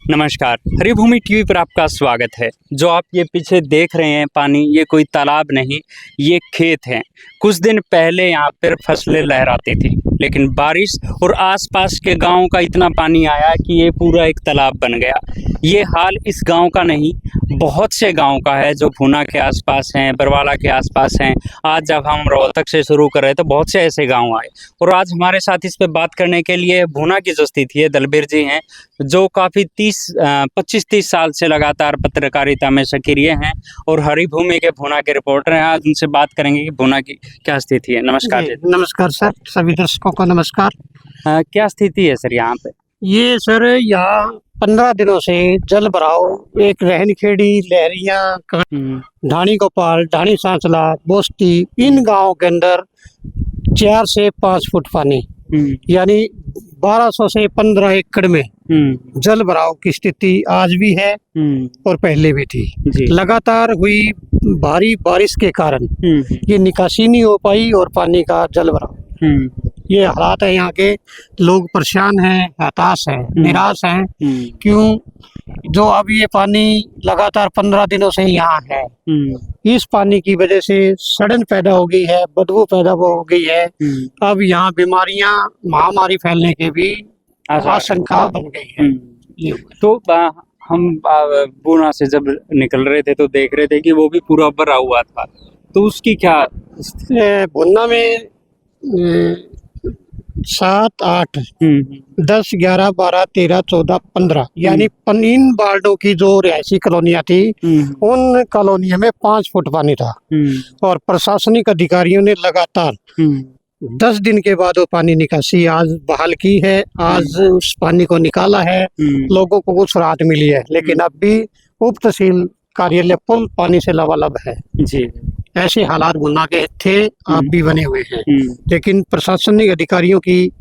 नमस्कार, हरिभूमि टीवी पर आपका स्वागत है। जो आप ये पीछे देख रहे हैं पानी, ये कोई तालाब नहीं, ये खेत है। कुछ दिन पहले यहाँ पर फसलें लहराती थी, लेकिन बारिश और आसपास के गांव का इतना पानी आया कि ये पूरा एक तालाब बन गया। ये हाल इस गांव का नहीं, बहुत से गांव का है जो भुना के आसपास हैं, बरवाला के आसपास हैं। आज जब हम रोहतक से शुरू कर रहे तो बहुत से ऐसे गाँव आए, और आज हमारे साथ इस पर बात करने के लिए भुना की जो स्थिति है, दलबीर जी हैं, जो काफ़ी 25-30 साल से लगातार पत्रकारिता में सक्रिय हैं और हरिभूमि के भुना के रिपोर्टर हैं। आज उनसे बात करेंगे कि भुना की क्या स्थिति है। नमस्कार जी। नमस्कार सर, सभी दर्शकों को नमस्कार। क्या स्थिति है सर यहाँ पे? ये सर यहाँ 15 दिनों से जल भराव, एक रहनखेड़ी, लहरिया, ढाणी गोपाल, ढाणी सांचला, बोस्ती, इन गांवों के अंदर 4 से 5 फुट पानी, यानी 1200 से 15 एकड़ में जल भराव की स्थिति आज भी है और पहले भी थी। लगातार हुई भारी बारिश के कारण ये निकासी नहीं हो पाई और पानी का जल भराव, ये हालात है। यहाँ के लोग परेशान हैं, हताश हैं, निराश हैं। क्यों? जो अब ये पानी लगातार 15 दिनों से यहाँ है, इस पानी की वजह से सड़न पैदा हो गई है, बदबू पैदा हो गई है। अब यहाँ बीमारियां, महामारी फैलने की भी आशंका बन गई है। तो हम भुना से जब निकल रहे थे तो देख रहे थे कि वो भी पूरा भरा हुआ था, तो उसकी क्या? भुना में 7, 8, 10, 11, 12, 13, 14, 15 यानी इन वार्डों की जो रिहायशी कॉलोनियां थी, उन कॉलोनियों में 5 फुट पानी था। और प्रशासनिक अधिकारियों ने लगातार 10 दिन के बाद वो पानी निकासी आज बहाल की है। आज उस पानी को निकाला है, लोगों को कुछ राहत मिली है, लेकिन अब भी उप तहसील कार्यालय पुल पानी से लबालब है जी। ऐसे हालात भुना के थे, आप भी बने हुए हैं। लेकिन प्रशासनिक अधिकारियों की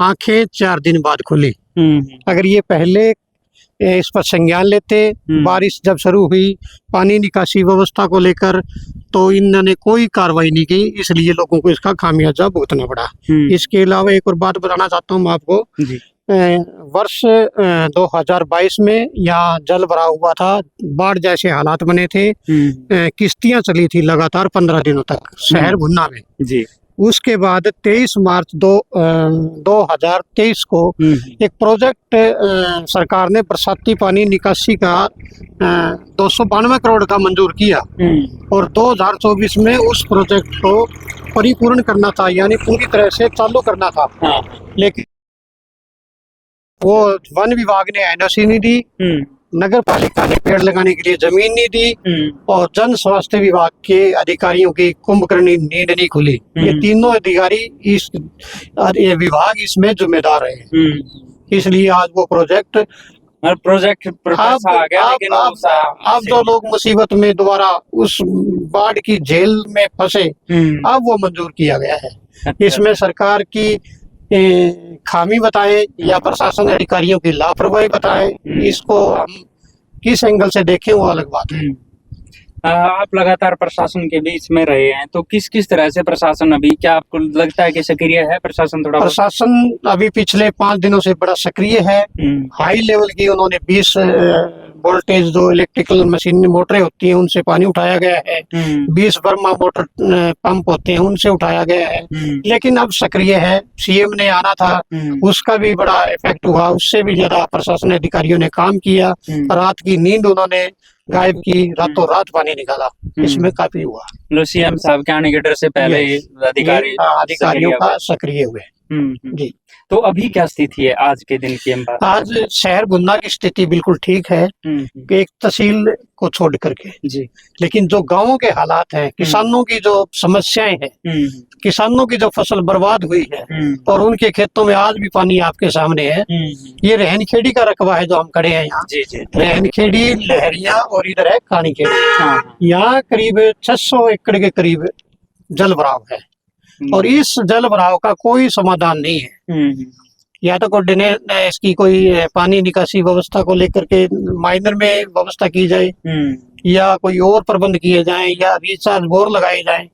आंखें 4 दिन बाद खुली। अगर ये पहले इस पर संज्ञान लेते, बारिश जब शुरू हुई पानी निकासी व्यवस्था को लेकर, तो इन्होंने कोई कार्रवाई नहीं की, इसलिए लोगों को इसका खामियाजा भुगतना पड़ा। इसके अलावा एक और बात बताना चाहता हूँ मैं आपको। वर्ष 2022 में यहाँ जल भरा हुआ था, बाढ़ जैसे हालात बने थे, किश्तियां चली थी लगातार 15 दिनों तक शहर भुना में जी। उसके बाद 23 मार्च 2023 को एक प्रोजेक्ट सरकार ने बरसाती पानी निकासी का 292 करोड़ का मंजूर किया, और 2024 में उस प्रोजेक्ट को परिपूर्ण करना था, यानी पूरी तरह से चालू करना था। लेकिन वो वन विभाग ने एनओसी नहीं दी, नगर पालिका ने पेड़ लगाने के लिए जमीन नहीं दी, और जन स्वास्थ्य विभाग के अधिकारियों की कुंभकर्णी नींद नहीं खुली। ये तीनों अधिकारी, इस विभाग इसमें जिम्मेदार है। इसलिए आज वो प्रोजेक्ट आ गया, लेकिन अब जो लोग मुसीबत में दोबारा उस बाढ़ की जेल में फंसे, अब वो मंजूर किया गया है। इसमें सरकार की खामी बताएं या प्रशासन अधिकारियों की लापरवाही बताएं, इसको हम किस एंगल से देखें वो अलग बात है। आप लगातार प्रशासन के बीच में रहे हैं, तो किस किस तरह से प्रशासन अभी, क्या आपको लगता है कि सक्रिय है प्रशासन? थोड़ा प्रशासन अभी पिछले 5 दिनों से बड़ा सक्रिय है। हाई लेवल की उन्होंने 20 वोल्टेज जो इलेक्ट्रिकल मशीन मोटरें होती हैं उनसे पानी उठाया गया है, 20 वर्मा मोटर पंप होते हैं उनसे उठाया गया है। लेकिन अब सक्रिय है। सीएम ने आना था, उसका भी बड़ा इफेक्ट हुआ, उससे भी ज्यादा प्रशासन अधिकारियों ने काम किया। रात की नींद उन्होंने गायब की, रातों रात पानी निकाला, इसमें काफी हुआ। सीएम साहब के आने के डर से पहले अधिकारियों का सक्रिय हुए जी। तो अभी क्या स्थिति है आज के दिन की? आज शहर भुना की स्थिति बिल्कुल ठीक है, एक तहसील को छोड़ करके जी। लेकिन जो गांवों के हालात हैं, किसानों की जो समस्याएं हैं, किसानों की जो फसल बर्बाद हुई है और उनके खेतों में आज भी पानी आपके सामने है। ये रहनखेड़ी का रकबा है जो हम खड़े हैं यहाँ, रहनखेड़ी, लहरिया और इधर है कानीखेड़ी। यहाँ करीब 600 एकड़ के करीब जल भराव है, और इस जल भराव का कोई समाधान नहीं है। या तो इसकी कोई पानी निकासी व्यवस्था को लेकर के माइनर में व्यवस्था की जाए, या कोई और प्रबंध किए जाएं या रिचार्ज बोर लगाए जाएं,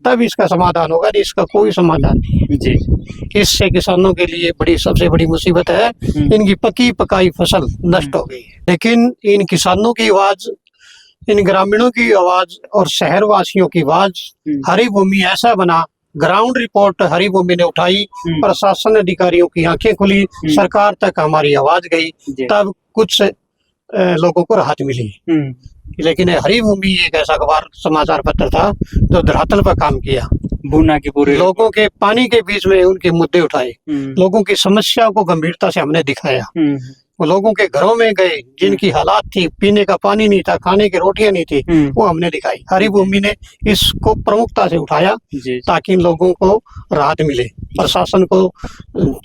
तब इसका समाधान होगा। नहीं, इसका कोई समाधान नहीं जी। इससे किसानों के लिए सबसे बड़ी मुसीबत है। इनकी पकी पकाई फसल नष्ट हो गई है। लेकिन इन किसानों की आवाज, इन ग्रामीणों की आवाज और शहरवासियों की आवाज हरिभूमि ऐसा बना, ग्राउंड रिपोर्ट हरिभूमि ने उठाई, प्रशासन अधिकारियों की आंखें खुली, सरकार तक हमारी आवाज गई, तब कुछ लोगों को राहत मिली। लेकिन हरिभूमि एक ऐसा अखबार समाचार पत्र था जो धरातल पर काम किया, भूना के पूरे लोगों के पानी के बीच में उनके मुद्दे उठाए, लोगों की समस्याओं को गंभीरता से हमने दिखाया। वो लोगों के घरों में गए, जिनकी हालात थी, पीने का पानी नहीं था, खाने की रोटियां नहीं थी, वो हमने दिखाई। हरिभूमि ने इसको प्रमुखता से उठाया ताकि लोगों को राहत मिले, प्रशासन को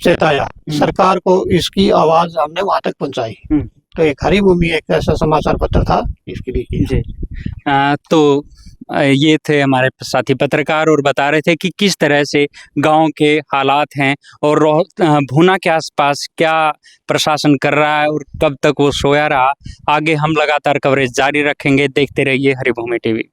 चेताया, सरकार को इसकी आवाज हमने वहां तक पहुंचाई। तो एक हरिभूमि एक ऐसा समाचार पत्र था इसके लिए। जी। तो ये थे हमारे साथी पत्रकार और बता रहे थे कि किस तरह से गांव के हालात हैं और भूना के आसपास क्या प्रशासन कर रहा है और कब तक वो सोया रहा। आगे हम लगातार कवरेज जारी रखेंगे। देखते रहिए हरिभूमि टीवी।